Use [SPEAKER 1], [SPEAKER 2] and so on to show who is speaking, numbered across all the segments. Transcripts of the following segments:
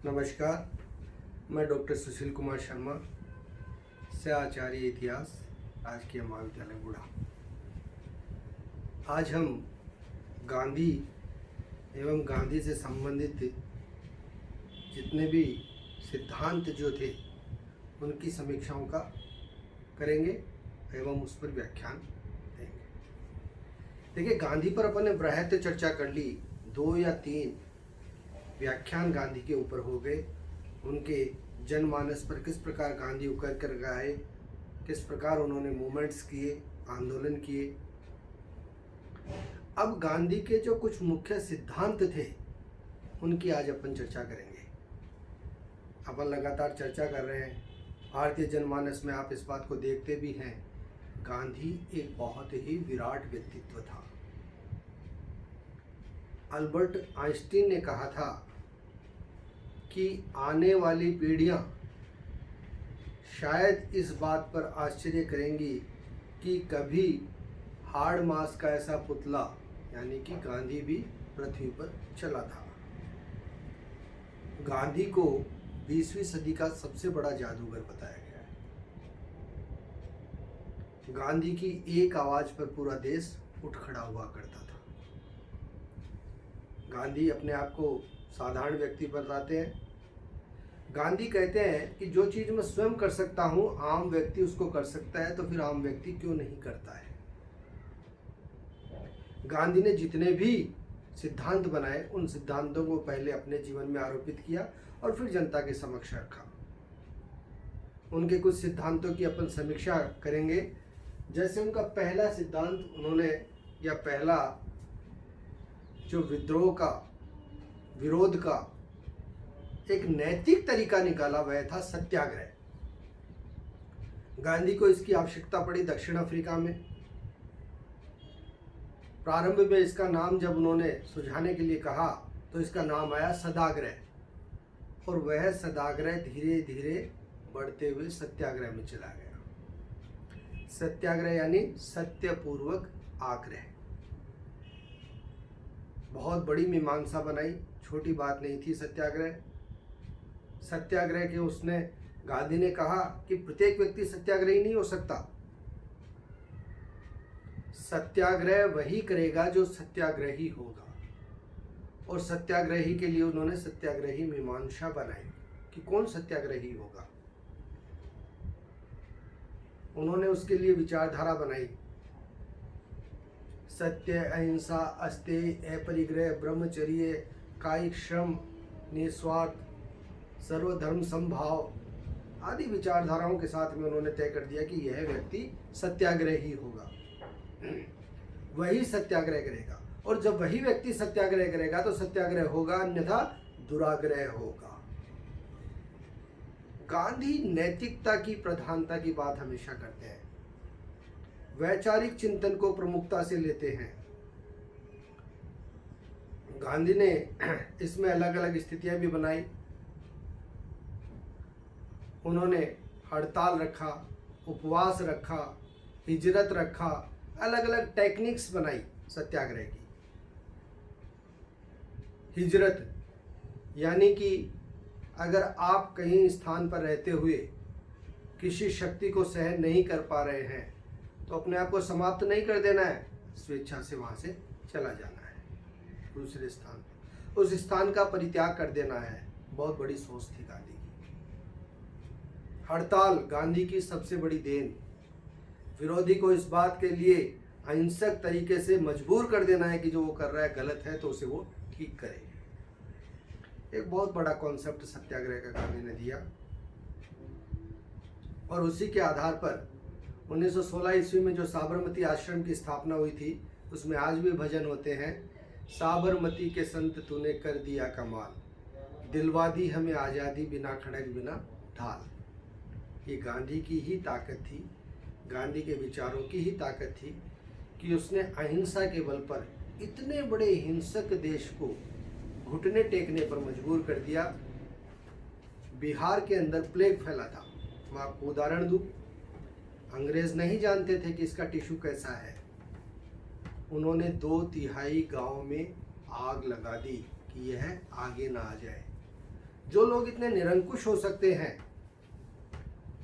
[SPEAKER 1] नमस्कार, मैं डॉक्टर सुशील कुमार शर्मा, सहआचार्य इतिहास, राजकीय महाविद्यालय गुड़ा। आज हम गांधी एवं गांधी से संबंधित जितने भी सिद्धांत जो थे उनकी समीक्षाओं का करेंगे एवं उस पर व्याख्यान देंगे। देखिए, गांधी पर अपन ने बृहत चर्चा कर ली। 2 या 3 व्याख्यान गांधी के ऊपर हो गए। उनके जनमानस पर किस प्रकार गांधी उकर कर गए, किस प्रकार उन्होंने मूवमेंट्स किए, आंदोलन किए। अब गांधी के जो कुछ मुख्य सिद्धांत थे उनकी आज अपन चर्चा करेंगे। अपन लगातार चर्चा कर रहे हैं। भारतीय जनमानस में आप इस बात को देखते भी हैं, गांधी एक बहुत ही विराट व्यक्तित्व था। अल्बर्ट आइंस्टीन ने कहा था कि आने वाली पीढ़ियां शायद इस बात पर आश्चर्य करेंगी कि कभी हाड़ मास का ऐसा पुतला यानी कि गांधी भी पृथ्वी पर चला था। गांधी को 20वीं सदी का सबसे बड़ा जादूगर बताया गया है। गांधी की एक आवाज पर पूरा देश उठ खड़ा हुआ करता था। गांधी अपने आप को साधारण व्यक्ति बताते हैं। गांधी कहते हैं कि जो चीज़ मैं स्वयं कर सकता हूं, आम व्यक्ति उसको कर सकता है, तो फिर आम व्यक्ति क्यों नहीं करता है। गांधी ने जितने भी सिद्धांत बनाए उन सिद्धांतों को पहले अपने जीवन में आरोपित किया और फिर जनता के समक्ष रखा। उनके कुछ सिद्धांतों की अपन समीक्षा करेंगे। जैसे उनका पहला सिद्धांत उन्होंने, या पहला जो विद्रोह का, विरोध का एक नैतिक तरीका निकाला, वह था सत्याग्रह। गांधी को इसकी आवश्यकता पड़ी दक्षिण अफ्रीका में। प्रारंभ में इसका नाम जब उन्होंने सुझाने के लिए कहा तो इसका नाम आया सदाग्रह, और वह सदाग्रह धीरे धीरे बढ़ते हुए सत्याग्रह में चला गया। सत्याग्रह यानी सत्यपूर्वक आग्रह। बहुत बड़ी मीमांसा बनाई, छोटी बात नहीं थी सत्याग्रह। सत्याग्रह के उसने, गांधी ने कहा कि प्रत्येक व्यक्ति सत्याग्रही नहीं हो सकता। सत्याग्रह वही करेगा जो सत्याग्रही होगा, और सत्याग्रही के लिए उन्होंने सत्याग्रही मीमांसा बनाई कि कौन सत्याग्रही होगा। उन्होंने उसके लिए विचारधारा बनाई। सत्य, अहिंसा, अस्तेय, अपरिग्रह, ब्रह्मचर्य, कायिक श्रम, निस्वार्थ, सर्वधर्म संभाव आदि विचारधाराओं के साथ में उन्होंने तय कर दिया कि यह व्यक्ति सत्याग्रही होगा, वही सत्याग्रह करेगा। और जब वही व्यक्ति सत्याग्रह करेगा तो सत्याग्रह होगा, अन्यथा दुराग्रह होगा। गांधी नैतिकता की प्रधानता की बात हमेशा करते हैं, वैचारिक चिंतन को प्रमुखता से लेते हैं। गांधी ने इसमें अलग अलग स्थितियां भी बनाई। उन्होंने हड़ताल रखा, उपवास रखा, हिजरत रखा, अलग अलग टेक्निक्स बनाई सत्याग्रह की। हिजरत यानी कि अगर आप कहीं स्थान पर रहते हुए किसी शक्ति को सहन नहीं कर पा रहे हैं तो अपने आप को समाप्त नहीं कर देना है, स्वेच्छा से वहाँ से चला जाना है दूसरे स्थान, उस स्थान का परित्याग कर देना है। बहुत बड़ी सोच थी गांधी की। हड़ताल गांधी की सबसे बड़ी देन। विरोधी को इस बात के लिए अहिंसक तरीके से मजबूर कर देना है कि जो वो कर रहा है गलत है तो उसे वो ठीक करे। एक बहुत बड़ा कॉन्सेप्ट सत्याग्रह का गांधी ने दिया, और उसी के आधार पर 1916 ईस्वी में जो साबरमती आश्रम की स्थापना हुई थी, उसमें आज भी भजन होते हैं। साबरमती के संत तूने कर दिया कमाल, दिलवा दी हमें आज़ादी बिना खड़ग बिना ढाल। ये गांधी की ही ताकत थी, गांधी के विचारों की ही ताकत थी कि उसने अहिंसा के बल पर इतने बड़े हिंसक देश को घुटने टेकने पर मजबूर कर दिया। बिहार के अंदर प्लेग फैला था। मैं आपको उदाहरण दूं, अंग्रेज नहीं जानते थे कि इसका टिश्यू कैसा है। उन्होंने 2/3 गांव में आग लगा दी कि यह आगे ना आ जाए। जो लोग इतने निरंकुश हो सकते हैं,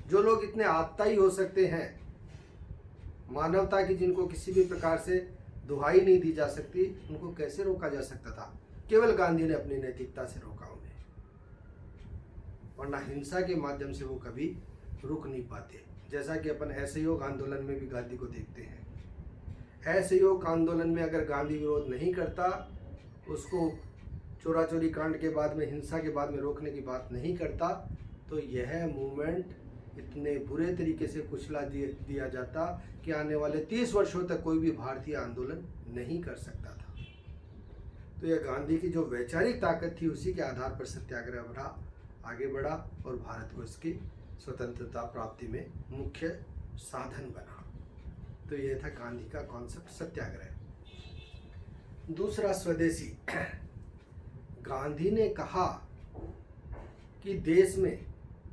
[SPEAKER 1] जो लोग इतने आत्ताई हो सकते हैं, मानवता की जिनको किसी भी प्रकार से दुहाई नहीं दी जा सकती, उनको कैसे रोका जा सकता था? केवल गांधी ने अपनी नैतिकता से रोका उन्हें, वरना हिंसा के माध्यम से वो कभी रुक नहीं पाते। जैसा कि अपन असहयोग आंदोलन में भी गांधी को देखते हैं। असहयोग आंदोलन में अगर गांधी विरोध नहीं करता, उसको चोरा चोरी कांड के बाद में, हिंसा के बाद में रोकने की बात नहीं करता, तो यह मूवमेंट इतने बुरे तरीके से कुचला दिया जाता कि आने वाले 30 वर्षों तक कोई भी भारतीय आंदोलन नहीं कर सकता था। तो यह गांधी की जो वैचारिक ताकत थी, उसी के आधार पर सत्याग्रह आगे बढ़ा और भारत को इसकी स्वतंत्रता प्राप्ति में मुख्य साधन बना। तो यह था गांधी का कॉन्सेप्ट सत्याग्रह। दूसरा, स्वदेशी। गांधी ने कहा कि देश में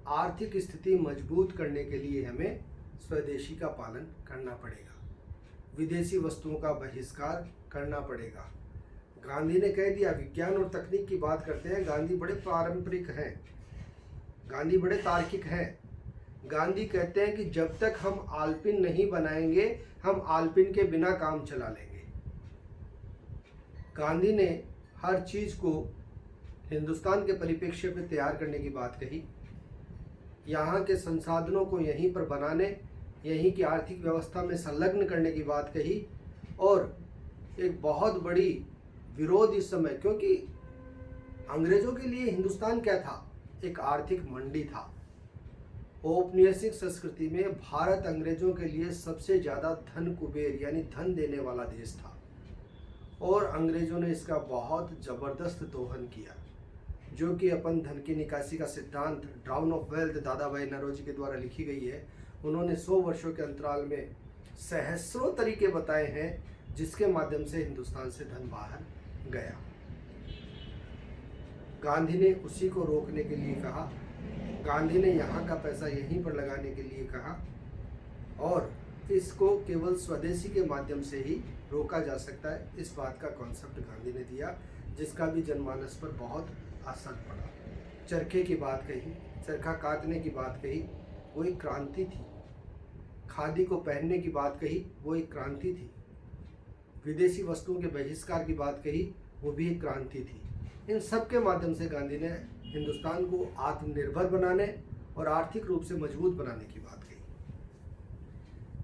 [SPEAKER 1] आर्थिक स्थिति मजबूत करने के लिए हमें स्वदेशी का पालन करना पड़ेगा, विदेशी वस्तुओं का बहिष्कार करना पड़ेगा। गांधी ने कह दिया, विज्ञान और तकनीक की बात करते हैं, गांधी बड़े पारंपरिक हैं, गांधी बड़े तार्किक हैं। गांधी कहते हैं कि जब तक हम आल्पिन नहीं बनाएंगे, हम आल्पिन के बिना काम चला लेंगे। गांधी ने हर चीज को हिंदुस्तान के परिप्रेक्ष्य में तैयार करने की बात कही, यहाँ के संसाधनों को यहीं पर बनाने, यहीं की आर्थिक व्यवस्था में संलग्न करने की बात कही। और एक बहुत बड़ी विरोध इस समय, क्योंकि अंग्रेजों के लिए हिंदुस्तान क्या था? एक आर्थिक मंडी था। औपनिवेशिक संस्कृति में भारत अंग्रेजों के लिए सबसे ज़्यादा धन कुबेर यानी धन देने वाला देश था, और अंग्रेजों ने इसका बहुत ज़बरदस्त दोहन किया, जो कि अपन धन की निकासी का सिद्धांत ड्राउन ऑफ वेल्थ दादा भाई नौरोजी के द्वारा लिखी गई है। उन्होंने 100 वर्षों के अंतराल में सहस्रों तरीके बताए हैं जिसके माध्यम से हिंदुस्तान से धन बाहर गया। गांधी ने उसी को रोकने के लिए कहा, गांधी ने यहाँ का पैसा यहीं पर लगाने के लिए कहा, और इसको केवल स्वदेशी के माध्यम से ही रोका जा सकता है, इस बात का कॉन्सेप्ट गांधी ने दिया, जिसका भी जनमानस पर बहुत असर पड़ा। चरखे की बात कही, चरखा काटने की बात कही, वो एक क्रांति थी। खादी को पहनने की बात कही, वो एक क्रांति थी। विदेशी वस्तुओं के बहिष्कार की बात कही, वो भी एक क्रांति थी। इन सब के माध्यम से गांधी ने हिंदुस्तान को आत्मनिर्भर बनाने और आर्थिक रूप से मजबूत बनाने की बात कही।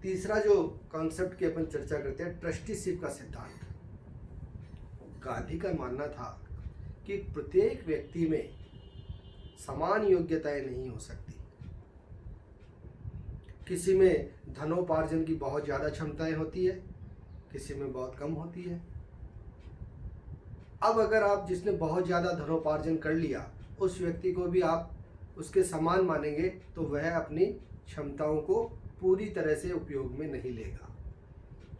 [SPEAKER 1] तीसरा जो कॉन्सेप्ट की अपन चर्चा करते हैं, ट्रस्टीशिप का सिद्धांत। गांधी का मानना था कि प्रत्येक व्यक्ति में समान योग्यताएं नहीं हो सकती। किसी में धनोपार्जन की बहुत ज़्यादा क्षमताएं होती है, किसी में बहुत कम होती है। अब अगर आप जिसने बहुत ज़्यादा धनोपार्जन कर लिया, उस व्यक्ति को भी आप उसके समान मानेंगे, तो वह अपनी क्षमताओं को पूरी तरह से उपयोग में नहीं लेगा।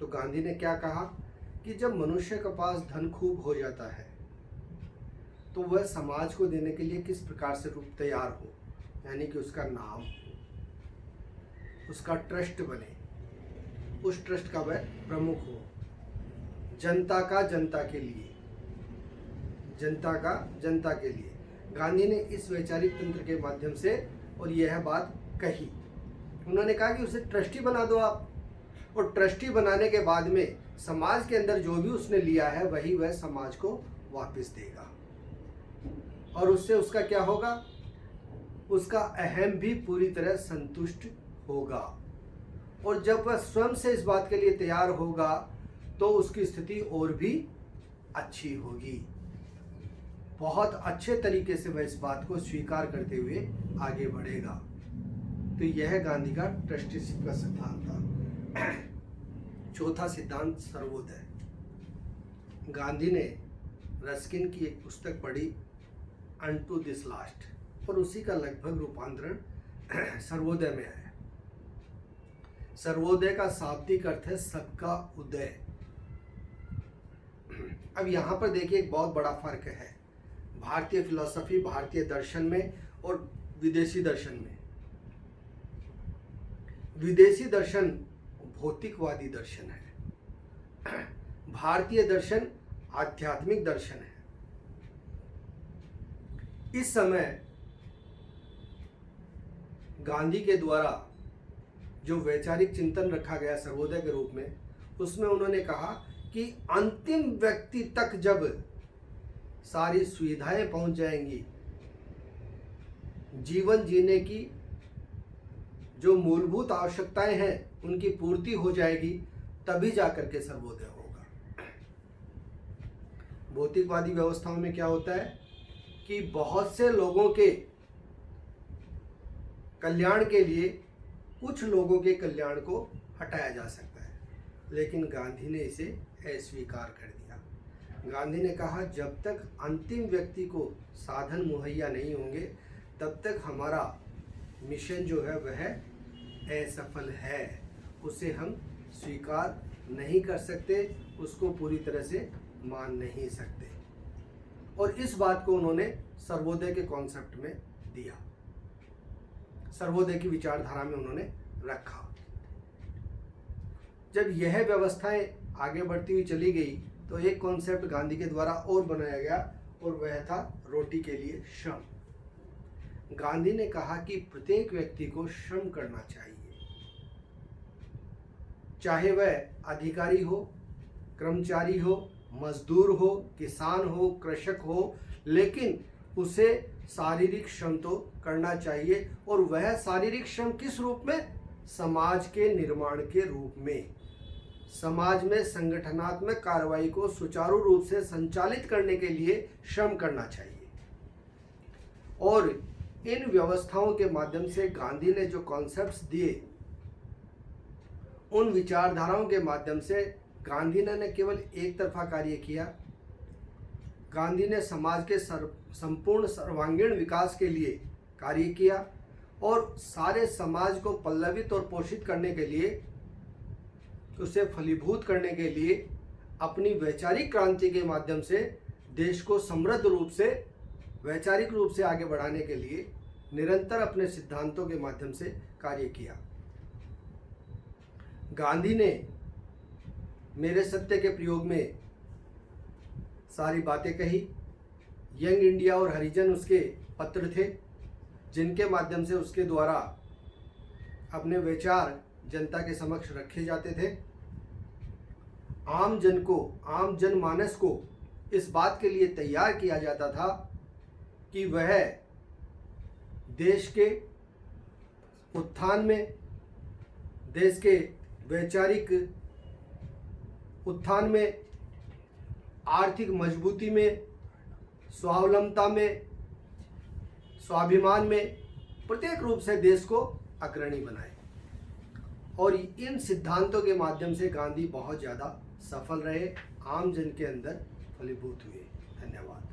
[SPEAKER 1] तो गांधी ने क्या कहा कि जब मनुष्य के पास धन खूब हो जाता है, तो वह समाज को देने के लिए किस प्रकार से रूप तैयार हो, यानी कि उसका नाम हो, उसका ट्रस्ट बने, उस ट्रस्ट का वह प्रमुख हो, जनता का जनता के लिए, जनता का जनता के लिए। गांधी ने इस वैचारिक तंत्र के माध्यम से और यह बात कही। उन्होंने कहा कि उसे ट्रस्टी बना दो आप, और ट्रस्टी बनाने के बाद में समाज के अंदर जो भी उसने लिया है वही वह समाज को वापस देगा, और उससे उसका क्या होगा, उसका अहम भी पूरी तरह संतुष्ट होगा। और जब वह स्वयं से इस बात के लिए तैयार होगा, तो उसकी स्थिति और भी अच्छी होगी। बहुत अच्छे तरीके से वह इस बात को स्वीकार करते हुए आगे बढ़ेगा। तो यह गांधी का ट्रस्टीशिप का सिद्धांत था। चौथा सिद्धांत, सर्वोदय। गांधी ने रस्किन की एक पुस्तक पढ़ी, अनटू दिस लास्ट, और उसी का लगभग रूपांतरण सर्वोदय में है। सर्वोदय का शाब्दिक अर्थ है सबका उदय। अब यहाँ पर देखिए एक बहुत बड़ा फर्क है भारतीय फिलॉसफी, भारतीय दर्शन में और विदेशी दर्शन में। विदेशी दर्शन भौतिकवादी दर्शन है, भारतीय दर्शन आध्यात्मिक दर्शन है। इस समय गांधी के द्वारा जो वैचारिक चिंतन रखा गया सर्वोदय के रूप में, उसमें उन्होंने कहा कि अंतिम व्यक्ति तक जब सारी सुविधाएं पहुंच जाएंगी, जीवन जीने की जो मूलभूत आवश्यकताएं हैं उनकी पूर्ति हो जाएगी, तभी जाकर के सर्वोदय होगा। भौतिकवादी व्यवस्थाओं में क्या होता है कि बहुत से लोगों के कल्याण के लिए कुछ लोगों के कल्याण को हटाया जा सकता है, लेकिन गांधी ने इसे अस्वीकार कर दिया। गांधी ने कहा जब तक अंतिम व्यक्ति को साधन मुहैया नहीं होंगे, तब तक हमारा मिशन जो है वह असफल है, उसे हम स्वीकार नहीं कर सकते, उसको पूरी तरह से मान नहीं सकते। और इस बात को उन्होंने सर्वोदय के कॉन्सेप्ट में दिया, सर्वोदय की विचारधारा में उन्होंने रखा। जब यह व्यवस्थाएं आगे बढ़ती हुई चली गई तो एक कॉन्सेप्ट गांधी के द्वारा और बनाया गया, और वह था रोटी के लिए श्रम। गांधी ने कहा कि प्रत्येक व्यक्ति को श्रम करना चाहिए, चाहे वह अधिकारी हो, कर्मचारी हो, मजदूर हो, किसान हो, कृषक हो, लेकिन उसे शारीरिक श्रम तो करना चाहिए। और वह शारीरिक श्रम किस रूप में? समाज के निर्माण के रूप में, समाज में संगठनात्मक कार्रवाई को सुचारू रूप से संचालित करने के लिए श्रम करना चाहिए। और इन व्यवस्थाओं के माध्यम से गांधी ने जो कॉन्सेप्ट्स दिए, उन विचारधाराओं के माध्यम से गांधी ने न केवल एक तरफा कार्य किया, गांधी ने समाज के संपूर्ण सर्वांगीण विकास के लिए कार्य किया, और सारे समाज को पल्लवित और पोषित करने के लिए, उसे फलीभूत करने के लिए अपनी वैचारिक क्रांति के माध्यम से देश को समृद्ध रूप से, वैचारिक रूप से आगे बढ़ाने के लिए निरंतर अपने सिद्धांतों के माध्यम से कार्य किया। गांधी ने मेरे सत्य के प्रयोग में सारी बातें कही। यंग इंडिया और हरिजन उसके पत्र थे, जिनके माध्यम से उसके द्वारा अपने विचार जनता के समक्ष रखे जाते थे। आम जनमानस को इस बात के लिए तैयार किया जाता था कि वह देश के उत्थान में, देश के वैचारिक उत्थान में, आर्थिक मजबूती में, स्वावलंबता में, स्वाभिमान में, प्रत्येक रूप से देश को अग्रणी बनाए। और इन सिद्धांतों के माध्यम से गांधी बहुत ज़्यादा सफल रहे, आम जन के अंदर फलीभूत हुए। धन्यवाद।